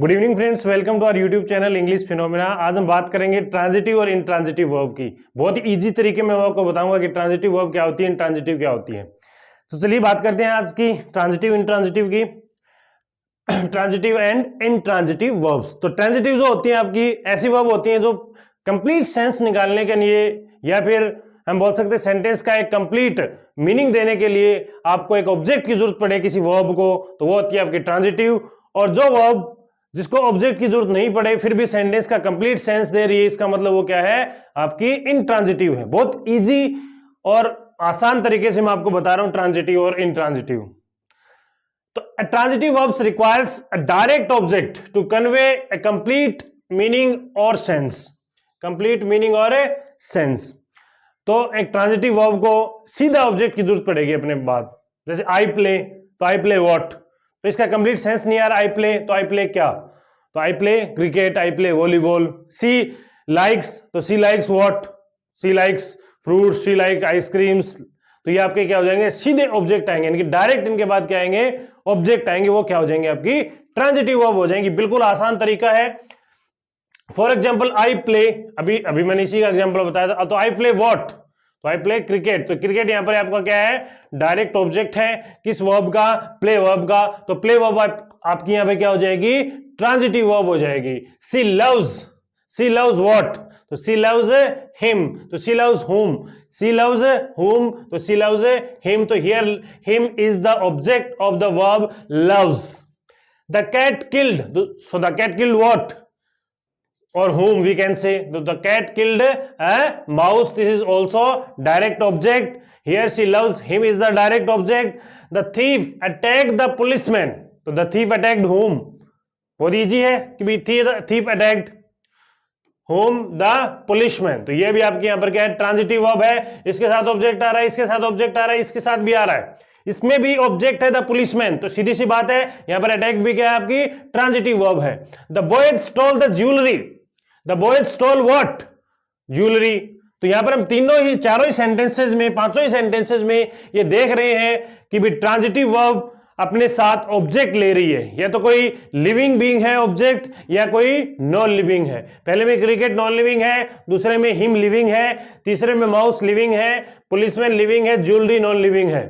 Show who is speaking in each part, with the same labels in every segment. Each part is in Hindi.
Speaker 1: Good evening friends, welcome to our YouTube channel English phenomena. आज हम बात करेंगे ट्रांजिटिव और इंट्रांजिटिव वर्ब की। बहुत ही इजी तरीके में मैं आपको बताऊंगा कि ट्रांजिटिव वर्ब क्या होती है, इंट्रांजिटिव क्या होती है। तो चलिए बात करते हैं आज की ट्रांजिटिव इंट्रांजिटिव की। Transitive and intransitive verbs. तो ट्रांजिटिव जो होती है आपकी ऐसी वर्ब होती है जो कंप्लीट सेंस निकालने के लिए या फिर हम बोल सकते हैं सेंटेंस का एक कंप्लीट मीनिंग देने के लिए आपको एक ऑब्जेक्ट की जरूरत पड़े किसी वर्ब को, तो वो होती है आपकी ट्रांजिटिव। और जो वर्ब जिसको ऑब्जेक्ट की जरूरत नहीं पड़े फिर भी सेंटेंस का कंप्लीट सेंस दे रही है, इसका मतलब वो क्या है, आपकी इंट्रांजिटिव है। बहुत इजी और आसान तरीके से मैं आपको बता रहा हूं ट्रांजिटिव और इंट्रांजिटिव। तो transitive verbs requires a direct object to convey a complete meaning और सेंस। कंप्लीट मीनिंग और सेंस। तो एक ट्रांजिटिव वर्ब को सीधा ऑब्जेक्ट की जरूरत पड़ेगी अपने बाद। जैसे आई प्ले, तो आई प्ले व्हाट, तो इसका कंप्लीट सेंस नहीं आ रहा। आई प्ले, तो आई प्ले क्या, तो I play cricket, I play volleyball. She likes, तो she likes what, she likes fruits, she like ice creams. तो ये आपके क्या हो जाएंगे, सीधे ऑब्जेक्ट आएंगे, इनकी डायरेक्ट इनके बाद क्या आएंगे, ऑब्जेक्ट आएंगे, वो क्या हो जाएंगे, आपकी ट्रांजिटिव वर्ब हो जाएंगी। बिल्कुल आसान तरीका है। फॉर एग्जाम्पल आई प्ले, अभी मैंने इसी का एग्जाम्पल बताया था। तो आई प्ले व्हाट, तो आई प्ले क्रिकेट। तो क्रिकेट यहां पर आपका क्या है, डायरेक्ट ऑब्जेक्ट है किस वर्ब का, प्ले वर्ब का। तो प्ले वर्ब आपकी यहां पे क्या हो जाएगी, ट्रांजिटिव वर्ब हो जाएगी। सी लव्स व्हाट, तो सी लव्स हिम, तो सी लव्स हुम, सी लव्स हुम, तो सी लव्स हिम। तो here him is the object of the verb loves. The cat killed, so the cat killed what or whom we can say. The cat killed a mouse, this is also direct object. Here she loves him is the direct object. The thief attacked the policeman, तो the thief attacked whom, बहुत इजी है कि भी thief attacked whom, the policeman। तो ये भी आपके यहां पर क्या है, ट्रांजिटिव वर्ब है। इसके साथ ऑब्जेक्ट आ रहा है, इसके साथ ऑब्जेक्ट आ रहा है, इसके साथ भी आ रहा है, इसमें भी ऑब्जेक्ट है द पुलिसमैन। तो सीधी सी बात है यहां पर अटैक भी क्या है, आपकी ट्रांजिटिव वर्ब है। The boy stole the jewellery, the boy stole what, jewellery. तो यहां पर हम चारों ही सेंटेंसेस में, पांचों ही सेंटेंसेस में ये देख रहे हैं कि भी ट्रांजिटिव वर्ब अपने साथ ऑब्जेक्ट ले रही है। या तो कोई लिविंग बीइंग है ऑब्जेक्ट, या कोई नॉन लिविंग है। पहले में क्रिकेट नॉन लिविंग है, दूसरे में हिम लिविंग है, तीसरे में माउस लिविंग है, पुलिसमैन लिविंग है, ज्वेलरी नॉन लिविंग है।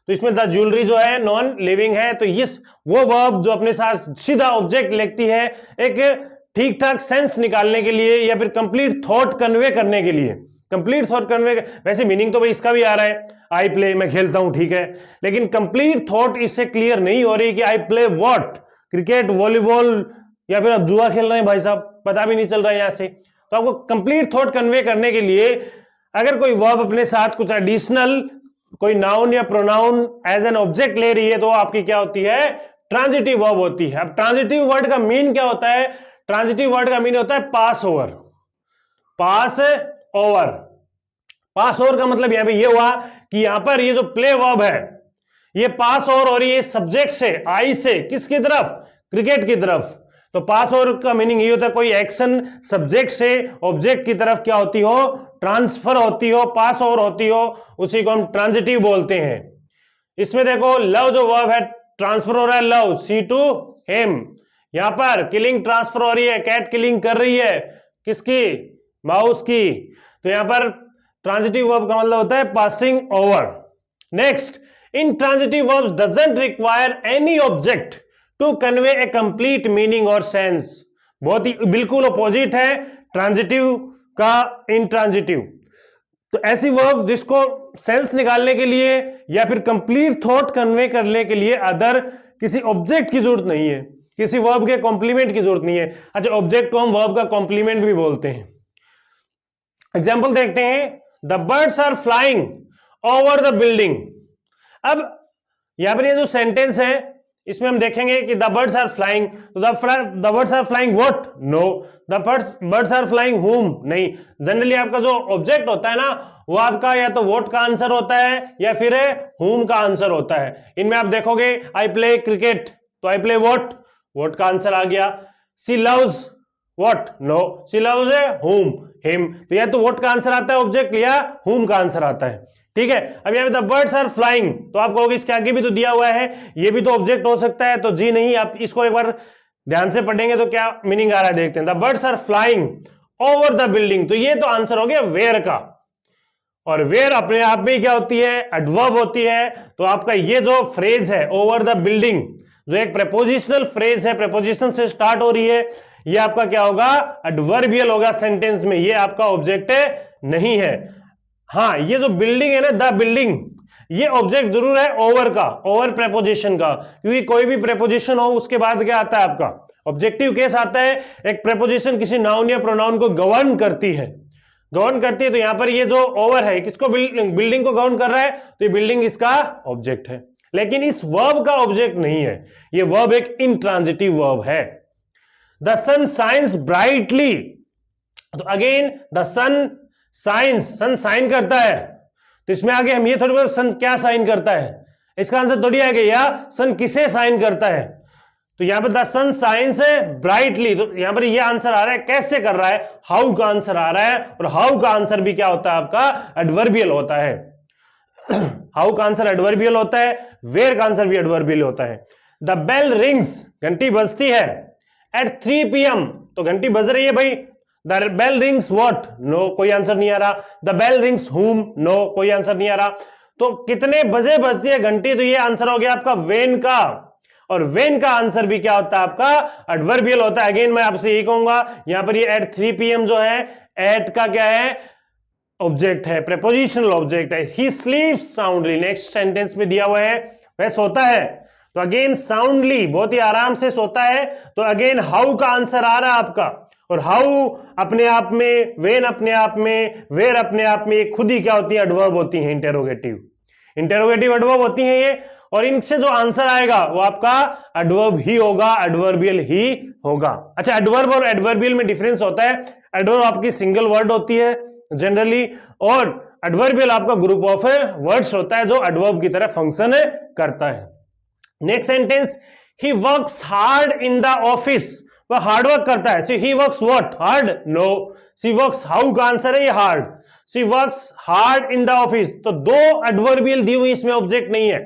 Speaker 1: तो इसमें द ज्वेलरी जो है नॉन लिविंग है। तो ये वो वर्ब जो अपने साथ सीधा ऑब्जेक्ट लेती है एक ठीक ठाक सेंस निकालने के लिए या फिर कंप्लीट थॉट कन्वे करने के लिए। कंप्लीट थॉट कन्वे, वैसे मीनिंग तो भाई इसका भी आ रहा है, आई प्ले मैं खेलता हूं, ठीक है, लेकिन कंप्लीट थॉट इससे क्लियर नहीं हो रही कि आई प्ले व्हाट, क्रिकेट वॉलीबॉल या फिर आप जुआ खेल रहे हैं भाई साहब, पता भी नहीं चल रहा है यहां से। तो आपको कंप्लीट थॉट कन्वे करने के लिए अगर कोई वर्ब अपने साथ कुछ एडिशनल कोई नाउन या प्रोनाउन एज एन ऑब्जेक्ट ले रही है तो आपकी क्या होती है, ट्रांजिटिव वर्ब होती है। अब ट्रांजिटिव वर्ड का मीन क्या होता है, ट्रांजिटिव वर्ड का मीन होता है पास ओवर। पास ओवर, पास ओवर का मतलब यहां पे ये हुआ कि यहां पर ये जो प्ले वर्ब है ये पास ओवर हो रही है सब्जेक्ट से, आई से, किसकी तरफ, क्रिकेट की तरफ। तो पास ओवर का मीनिंग ये होता है कोई एक्शन सब्जेक्ट से ऑब्जेक्ट की तरफ क्या होती हो, ट्रांसफर होती हो, पास ओवर होती हो, उसी को हम ट्रांजिटिव बोलते हैं। इसमें देखो लव जो वर्ब है ट्रांसफर हो रहा है, लव सी टू हिम। यहां पर किलिंग ट्रांसफर हो रही है, कैट किलिंग कर रही है किसकी, माउस की। तो यहां पर ट्रांजिटिव वर्ब का मतलब होता है passing over. Next, intransitive verbs doesn't require any object to convey a complete meaning और सेंस। बहुत ही बिल्कुल अपोजिट है ट्रांजिटिव का इंट्रांजिटिव। तो ऐसी वर्ब जिसको सेंस निकालने के लिए या फिर कंप्लीट थॉट कन्वे करने के लिए अदर किसी ऑब्जेक्ट की जरूरत नहीं है, किसी वर्ब के कॉम्प्लीमेंट की जरूरत नहीं है। अच्छा, ऑब्जेक्ट को हम वर्ब का कॉम्प्लीमेंट भी बोलते हैं। एग्जांपल देखते हैं, the birds are flying over the building. अब यहां पर ये जो सेंटेंस है इसमें हम देखेंगे कि द बर्ड्स आर फ्लाइंग, तो the birds are flying what, no. The birds are flying whom, नहीं। जनरली आपका जो ऑब्जेक्ट होता है ना वो आपका या तो व्हाट का आंसर होता है या फिर हुम का आंसर होता है। इनमें आप देखोगे आई प्ले क्रिकेट, तो आई प्ले व्हाट का आंसर आ गया। She loves what, no, she loves whom, him. तो या तो व्हाट का आंसर आता है ऑब्जेक्ट या हुम का आंसर आता है, ठीक है। अब यहाँ पे द बर्ड्स आर फ्लाइंग, तो आप कहोगे इसके आगे भी तो दिया हुआ है, ये भी तो ऑब्जेक्ट हो सकता है, तो जी नहीं। आप इसको एक बार ध्यान से पढ़ेंगे तो क्या मीनिंग आ रहा है देखते हैं। The birds are flying over the building, तो ये तो आंसर हो गया वेयर का, और वेयर अपने आप में क्या होती है, एडवर्ब होती है। तो आपका ये जो फ्रेज है ओवर द बिल्डिंग, जो एक प्रेपोजिशनल फ्रेज है, प्रेपोजिशन से स्टार्ट हो रही है, ये आपका क्या होगा, एडवर्बियल होगा सेंटेंस में, ये आपका ऑब्जेक्ट नहीं है। हाँ, ये जो बिल्डिंग है ना, द बिल्डिंग, ये ऑब्जेक्ट जरूर है ओवर का, ओवर प्रेपोजिशन का, क्योंकि कोई भी प्रेपोजिशन हो उसके बाद क्या आता है आपका ऑब्जेक्टिव केस आता है। एक प्रेपोजिशन किसी नाउन या प्रोनाउन को गवर्न करती है, गवर्न करती है, तो यहां पर ये जो ओवर है किसको, बिल्डिंग को गवर्न कर रहा है, तो ये बिल्डिंग इसका ऑब्जेक्ट है, लेकिन इस वर्ब का ऑब्जेक्ट नहीं है। ये वर्ब एक इंट्रांजिटिव वर्ब है। द सन शाइन्स ब्राइटली, तो again the sun shines, sun shine करता है, तो इसमें आगे हम ये थोड़ी बहुत सन क्या साइन करता है, इसका आंसर थोड़ी आएगा, या सन किसे साइन करता है। तो यहां पर द सन शाइन्स ब्राइटली, तो यहां पर ये आंसर आ रहा है कैसे कर रहा है, हाउ का आंसर आ रहा है, और हाउ का आंसर भी क्या होता है आपका, एडवर्बियल होता है। हाउ का आंसर एडवर्बियल होता है, वेयर का आंसर भी एडवर्बियल होता है। द बेल रिंग्स, घंटी बजती है, एट 3 PM, तो घंटी बज रही है भाई। The bell rings what, no कोई आंसर नहीं आ रहा। The bell rings whom, no कोई आंसर नहीं आ रहा। तो कितने बजे बजती है घंटी, तो ये आंसर हो गया आपका वेन का, और वेन का आंसर भी क्या होता है आपका, एडवर्बियल होता है। अगेन मैं आपसे यही कहूंगा, यहां पर ये एट 3 PM जो है, एट का क्या है, ऑब्जेक्ट है, प्रेपोजिशनल ऑब्जेक्ट है। ही स्लीप्स साउंडली, नेक्स्ट सेंटेंस में दिया हुआ है वह सोता है, तो अगेन साउंडली, बहुत ही आराम से सोता है, तो अगेन हाउ का आंसर आ रहा है आपका, और हाउ अपने आप में, वेन अपने आप में, वेयर अपने आप में खुद ही क्या होती है, एडवर्ब होती है, इंटेरोगेटिव, इंटेरोगेटिव एडवर्ब होती है ये, और इनसे जो आंसर आएगा वो आपका एडवर्ब ही होगा, एडवर्बियल ही होगा। अच्छा, एडवर्ब और एडवर्बियल में डिफरेंस होता है। एडवर्ब आपकी सिंगल वर्ड होती है जनरली, और एडवर्बियल आपका ग्रुप ऑफ वर्ड्स होता है जो एडवर्ब की तरह फंक्शन करता है। Next sentence, he works hard in the office, वह हार्ड वर्क करता है। He works what, hard, no. She works, how का आंसर है ये hard. She works hard in the office, तो दो एडवर्बियल दी हुई, इसमें ऑब्जेक्ट नहीं है।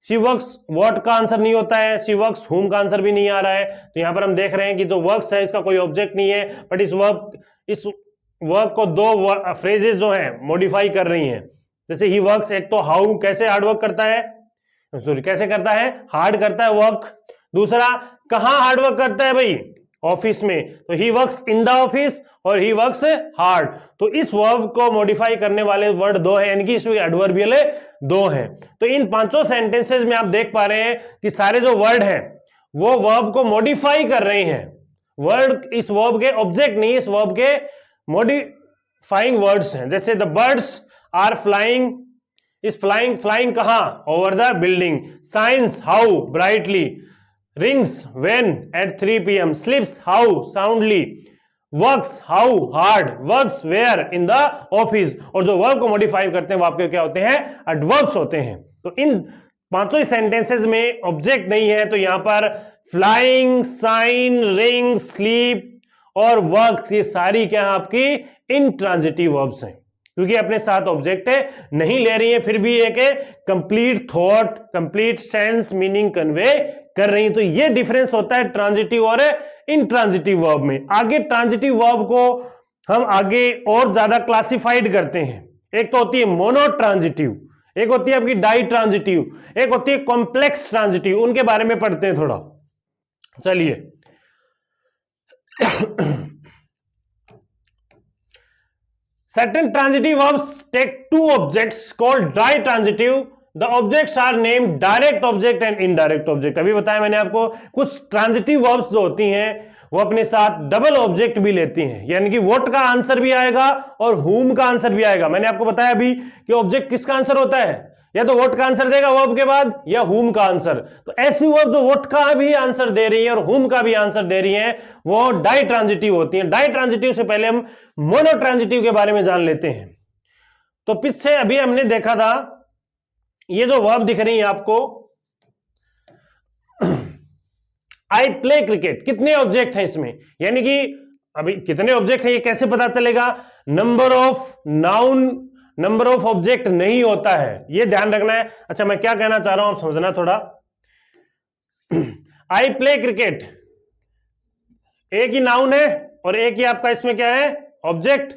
Speaker 1: शी वर्क्स व्हाट का आंसर नहीं होता है, शी वर्क्स हुम का आंसर भी नहीं आ रहा है। तो यहां पर हम देख रहे हैं कि जो वर्क्स है इसका कोई ऑब्जेक्ट नहीं है, बट इस वर्क को दो फ्रेजेस जो हैं मॉडिफाई कर रही हैं। जैसे ही वर्क्स, एक तो हाउ कैसे हार्ड वर्क करता है, सॉरी कैसे करता है, हार्ड करता है वर्क। दूसरा कहां हार्ड वर्क करता है भाई, ऑफिस में, तो he works in the office और ही वर्क्स हार्ड। तो इस वर्ब को मॉडिफाई करने वाले वर्ड दो है, यानी कि इसमें एडवर्बियल दो हैं। तो इन पांचों सेंटेंसेस में आप देख पा रहे हैं कि सारे जो वर्ड हैं वो वर्ब को मॉडिफाई कर रहे हैं। वर्ड इस वर्ब के ऑब्जेक्ट नहीं, इस वर्ब के मॉडिफाइंग वर्ड्स हैं। जैसे द बर्ड्स आर फ्लाइंग, इस फ्लाइंग, फ्लाइंग कहां, over the building. Science, how, brightly. rings when at 3 PM, sleeps how, soundly, works how, hard, works where, in the office। और जो वर्ब को मॉडिफाई करते हैं वो आपके क्या होते हैं, एडवर्ब्स होते हैं। तो इन पांचों सेंटेंसेस में ऑब्जेक्ट नहीं है, तो यहां पर फ्लाइंग, साइन, रिंग, स्लीप और वर्क्स, ये सारी क्या है आपकी इंट्रांजिटिव वर्ब्स हैं, क्योंकि अपने साथ ऑब्जेक्ट नहीं ले रही है, फिर भी एक complete thought, complete sense, meaning convey कर रही है। तो ये डिफरेंस होता है ट्रांजिटिव और इंट्रांजिटिव वर्ब में। आगे ट्रांजिटिव वर्ब को हम आगे और ज्यादा क्लासिफाइड करते हैं। एक तो होती है मोनो ट्रांजिटिव, एक होती है आपकी डाई ट्रांजिटिव, एक होती है कॉम्प्लेक्स ट्रांजिटिव। उनके बारे में पढ़ते हैं थोड़ा, चलिए। Certain transitive verbs take two objects called ditransitive. The objects are named direct object and indirect object. अभी बताया मैंने आपको, कुछ ट्रांजिटिव वर्ब्स जो होती हैं वो अपने साथ डबल ऑब्जेक्ट भी लेती हैं, यानी कि व्हाट का आंसर भी आएगा और whom का आंसर भी आएगा। मैंने आपको बताया अभी कि ऑब्जेक्ट किसका आंसर होता है, या तो व्हाट का आंसर देगा वर्ब के बाद, या whom का आंसर। तो ऐसी वर्ब जो व्हाट का भी आंसर दे रही है और whom का भी आंसर दे रही है वो डाई ट्रांजिटिव होती हैं। डाई ट्रांजिटिव से पहले हम मोनो ट्रांजिटिव के बारे में जान लेते हैं। तो पीछे अभी हमने देखा था, ये जो वर्ब दिख रही है आपको, आई प्ले क्रिकेट, कितने ऑब्जेक्ट हैं इसमें, यानी कि अभी कितने ऑब्जेक्ट है ये कैसे पता चलेगा, number of noun, number of object नहीं होता है, ये ध्यान रखना है। अच्छा, मैं क्या कहना चाह रहा हूं आप समझना थोड़ा। आई प्ले क्रिकेट, एक ही नाउन है और एक ही आपका इसमें क्या है, ऑब्जेक्ट।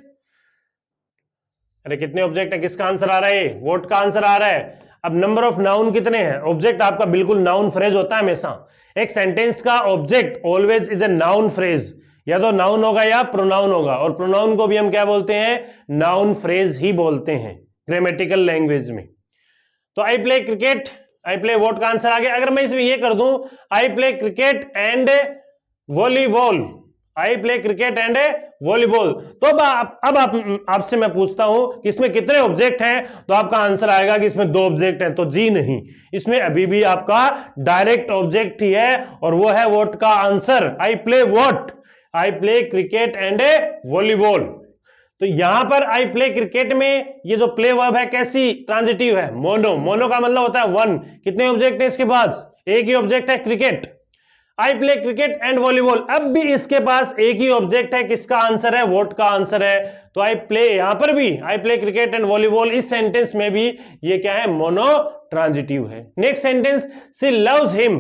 Speaker 1: अरे कितने ऑब्जेक्ट है, किसका आंसर आ रहा है, व्हाट का आंसर आ रहा है। अब नंबर ऑफ नाउन कितने हैं, ऑब्जेक्ट आपका बिल्कुल नाउन फ्रेज होता है हमेशा। एक सेंटेंस का object always is a noun phrase, या तो नाउन होगा या प्रोनाउन होगा, और प्रोनाउन को भी हम क्या बोलते हैं, नाउन फ्रेज ही बोलते हैं ग्रामेटिकल लैंग्वेज में। तो I play cricket, I play what का आंसर आ गया। अगर मैं इसमें ये कर दूं आई play cricket and volleyball, I play cricket and volleyball, तो अब आपसे मैं पूछता हूं कि इसमें कितने ऑब्जेक्ट हैं, तो आपका आंसर आएगा कि इसमें 2 ऑब्जेक्ट हैं। तो जी नहीं, इसमें अभी भी आपका डायरेक्ट ऑब्जेक्ट ही है और वो है व्हाट का answer. I play what, I play cricket and volleyball. तो यहां पर आई प्ले क्रिकेट में ये जो प्ले वर्ब है कैसी ट्रांजिटिव है, मोनो। मोनो का मतलब होता है 1। कितने ऑब्जेक्ट है इसके पास, एक ही ऑब्जेक्ट है cricket. I play cricket and volleyball, अब भी इसके पास एक ही ऑब्जेक्ट है, किसका आंसर है, व्हाट का आंसर है। तो आई प्ले, यहां पर भी आई प्ले क्रिकेट एंड वॉलीबॉल, इस सेंटेंस में भी ये क्या है, मोनो ट्रांजिटिव है। नेक्स्ट सेंटेंस, सी लव्स हिम,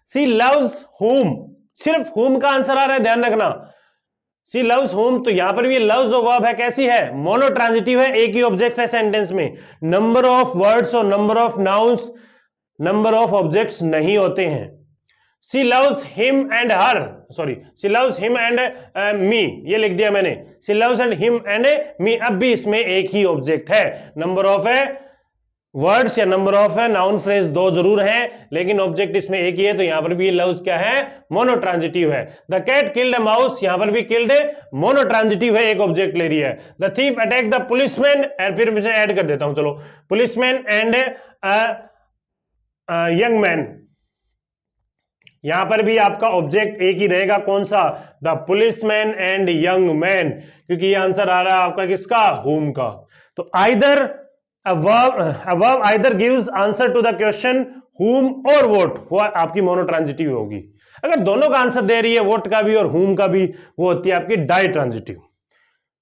Speaker 1: सी लव्स हुम, सिर्फ हुम का आंसर आ रहा है, ध्यान रखना। सी लव्स होम, तो यहां पर भी लव्स जो वर्ब है कैसी है, मोनो ट्रांजिटिव है, एक ही ऑब्जेक्ट है सेंटेंस में। नंबर ऑफ वर्ड्स और number of nouns, number of objects नहीं होते हैं। She loves him and her, sorry she loves him and me, ये लिख दिया मैंने, she loves and him and me, अब भी इसमें एक ही ऑब्जेक्ट है। नंबर ऑफ है वर्ड्स या नंबर ऑफ है नाउन फ्रेज 2 जरूर है, लेकिन ऑब्जेक्ट इसमें एक ही है, तो यहां पर भी लव्स क्या है, मोनो ट्रांजिटिव है। The cat killed a mouse, यहां पर भी किल्ड मोनो ट्रांजिटिव है, एक ऑब्जेक्ट ले रही है। The thief attack the policeman, फिर मुझे ऐड कर देता हूं, चलो, पुलिसमैन एंड यंग मैन, यहां पर भी आपका ऑब्जेक्ट एक ही रहेगा, कौन सा, the policeman and young man, क्योंकि ये आंसर आ रहा है आपका किसका, होम का। तो either a verb either gives answer to the question whom or what, वो आपकी मोनोट्रांजिटिव होगी। अगर दोनों का आंसर दे रही है, what का भी और whom का भी, वो होती है आपकी डाइट्रांजिटिव।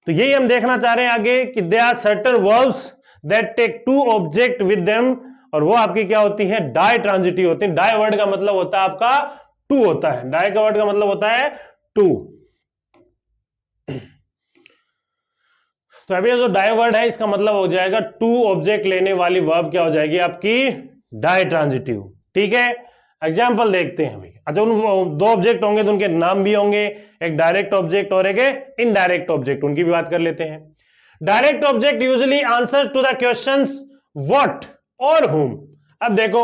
Speaker 1: तो यही हम देखना चाह रहे हैं आगे कि there are certain verbs that take 2 object with them, और वो आपकी क्या होती है, डाइट्रांजिटिव होती है। डाई वर्ड का मतलब होता है आपका 2 होता है, डाई का वर्ड का मतलब होता है 2। तो अभी जो डाई वर्ड है इसका मतलब हो जाएगा 2 ऑब्जेक्ट लेने वाली वर्ब क्या हो जाएगी आपकी, डाई ट्रांजिटिव। ठीक है, एग्जांपल देखते हैं भाई। अच्छा, उन 2 ऑब्जेक्ट होंगे तो उनके नाम भी होंगे, एक डायरेक्ट ऑब्जेक्ट और एक इनडायरेक्ट ऑब्जेक्ट, उनकी भी बात कर लेते हैं। Direct object usually answer to the questions what और whom। अब देखो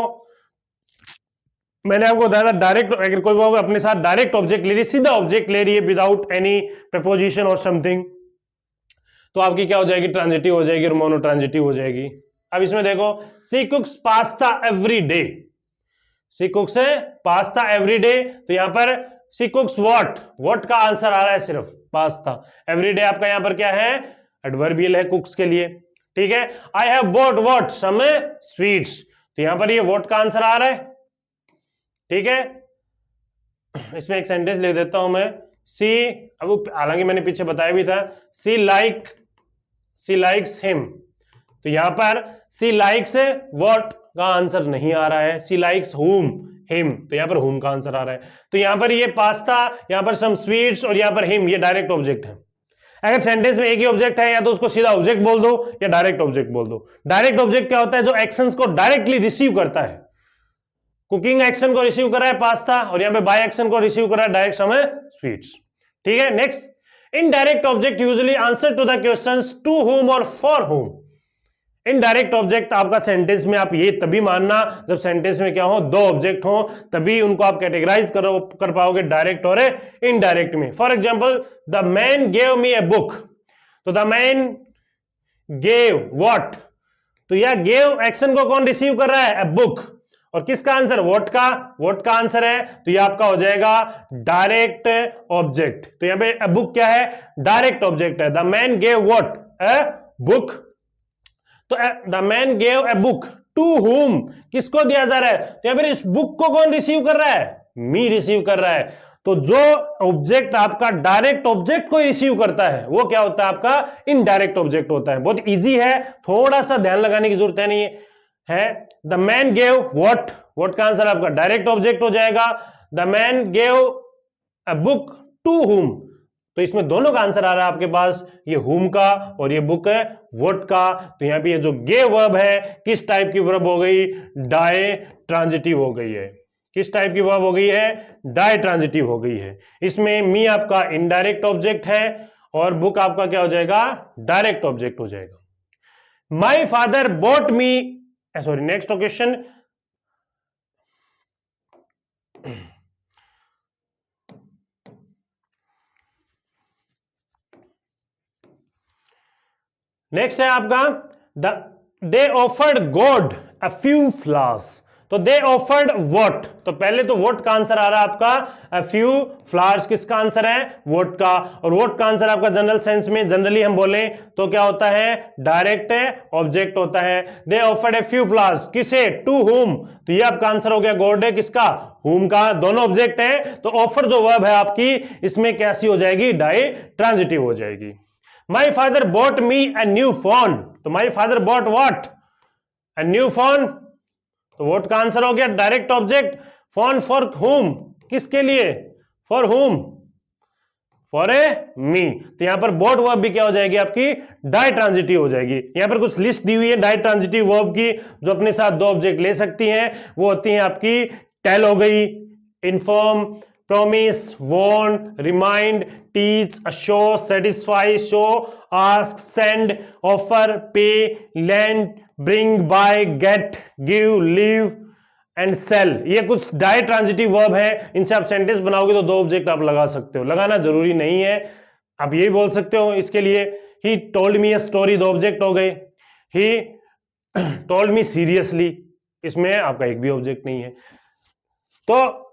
Speaker 1: मैंने आपको बताया था, डायरेक्ट, अगर कोई वर्ब अपने साथ डायरेक्ट ऑब्जेक्ट ले रही है, सीधा ऑब्जेक्ट ले रही है विदाउट एनी प्रपोजिशन और समथिंग, तो आपकी क्या हो जाएगी, ट्रांजिटिव हो जाएगी और मोनो ट्रांजिटिव हो जाएगी। अब इसमें देखो, सी कुक्स पास्ता एवरी डे, सी कुक्स पास्ता एवरी डे, तो यहां पर सी कुक्स व्हाट, व्हाट का आंसर आ रहा है सिर्फ पास्ता। एवरी डे आपका यहां पर क्या है, एडवर्बियल है कुक्स के लिए। ठीक है, I have bought what some sweets, तो यहां पर ये व्हाट का आंसर आ रहा है। ठीक है, इसमें एक सेंटेंस लिख देता हूं मैं, सी, अब हालांकि मैंने पीछे बताया भी था, सी लाइक्स हिम, तो यहां पर सी लाइक्स व्हाट का आंसर नहीं आ रहा है, सी लाइक्स हुम हिम, तो यहां पर हुम का आंसर आ रहा है। तो यहां पर ये पास्ता, यहां पर सम स्वीट्स और यहां पर हिम, ये डायरेक्ट ऑब्जेक्ट है। अगर सेंटेंस में एक ही ऑब्जेक्ट है, या तो उसको सीधा ऑब्जेक्ट बोल दो या डायरेक्ट ऑब्जेक्ट बोल दो। डायरेक्ट ऑब्जेक्ट क्या होता है, जो एक्शंस को डायरेक्टली रिसीव करता है। कुकिंग एक्शन को रिसीव कर रहा है पास्ता, और यहां पे बाय एक्शन को रिसीव कर रहा है डायरेक्ट समय स्वीट्स। ठीक है, next, indirect object usually answer to the questions to whom और फॉर हुम। इनडायरेक्ट ऑब्जेक्ट आपका सेंटेंस में, आप ये तभी मानना जब सेंटेंस में क्या हो, 2 ऑब्जेक्ट हो, तभी उनको आप कैटेगराइज कर पाओगे डायरेक्ट और इनडायरेक्ट में। For example, the man gave me A book, तो द मैन गेव व्हाट, तो यह गेव एक्शन को कौन रिसीव कर रहा है, ए बुक, और किसका आंसर, व्हाट का आंसर है, तो यह आपका हो जाएगा डायरेक्ट ऑब्जेक्ट। तो यहां पे बुक क्या है, डायरेक्ट ऑब्जेक्ट है। The man gave what, a book, तो the man gave a book to whom, किसको दिया जा रहा है, तो यहां पर इस बुक को कौन रिसीव कर रहा है, मी रिसीव कर रहा है। तो जो ऑब्जेक्ट आपका डायरेक्ट ऑब्जेक्ट को रिसीव करता है वो क्या होता है, आपका इनडायरेक्ट ऑब्जेक्ट होता है। बहुत इजी है, थोड़ा सा ध्यान लगाने की जरूरत है नहीं है। The man gave what, what का आंसर आपका डायरेक्ट ऑब्जेक्ट हो जाएगा। The man gave a book to whom, तो इसमें दोनों का आंसर आ रहा है आपके पास, ये हुम का और ये बुक है व्हाट का। तो यहां पे ये जो गे वर्ब है किस टाइप की वर्ब हो गई, डाई ट्रांजिटिव हो गई है। किस टाइप की वर्ब हो गई है, डाई ट्रांजिटिव हो गई है। इसमें मी आपका इनडायरेक्ट ऑब्जेक्ट है और बुक आपका क्या हो जाएगा, डायरेक्ट ऑब्जेक्ट हो जाएगा। माई फादर बॉट मी, सॉरी नेक्स्ट क्वेश्चन, नेक्स्ट है आपका they offered God a few flowers. तो दे ऑफर्ड व्हाट, तो पहले तो व्हाट का आंसर आ रहा है आपका अ फ्यू फ्लावर्स, किसका आंसर है, व्हाट का। और व्हाट का आंसर आपका जनरल सेंस में जनरली हम बोले तो क्या होता है, डायरेक्ट ऑब्जेक्ट होता है। They offered a few flowers, किसे, टू हुम, तो ये आपका आंसर हो गया गॉड है, किसका, हुम का, दोनों ऑब्जेक्ट है। तो ऑफर जो वर्ब है आपकी इसमें कैसी हो जाएगी, डाई ट्रांजिटिव हो जाएगी। My father bought me a new phone, तो my father bought what, a new phone, तो व्हाट का आंसर हो गया डायरेक्ट ऑब्जेक्ट। फोन फॉर हुम, किसके लिए, फॉर हुम, फॉर ए मी, तो यहां पर बॉट वर्ब भी क्या हो जाएगी आपकी, डाई ट्रांजिटिव हो जाएगी। यहां पर कुछ लिस्ट दी हुई है डाई ट्रांजिटिव वर्ब की जो अपने साथ दो ऑब्जेक्ट ले सकती हैं, वो होती हैं आपकी टेल हो गई, inform, promise, warn, remind, teach, assure, satisfy, show, ask, send, offer, pay, lend, bring, buy, get, give, leave and sell। ये कुछ डाई ट्रांजिटिव वर्ब है, इनसे आप सेंटेंस बनाओगे तो दो ऑब्जेक्ट आप लगा सकते हो, लगाना जरूरी नहीं है, आप ये बोल सकते हो इसके लिए he told me a story, दो ऑब्जेक्ट हो गए। he told me seriously, इसमें आपका एक भी ऑब्जेक्ट नहीं है। तो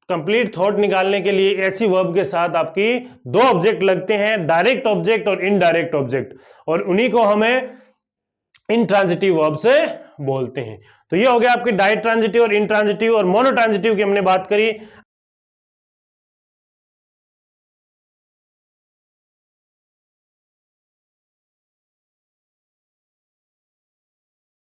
Speaker 1: कंप्लीट थॉट निकालने के लिए ऐसी वर्ब के साथ आपकी दो ऑब्जेक्ट लगते हैं, डायरेक्ट ऑब्जेक्ट और इनडायरेक्ट ऑब्जेक्ट, और उन्हीं को हमें इंट्रांजिटिव वर्ब से बोलते हैं। तो ये हो गया आपकी डाई ट्रांजिटिव और इंट्रांजिटिव और मोनो ट्रांजिटिव की हमने बात करी।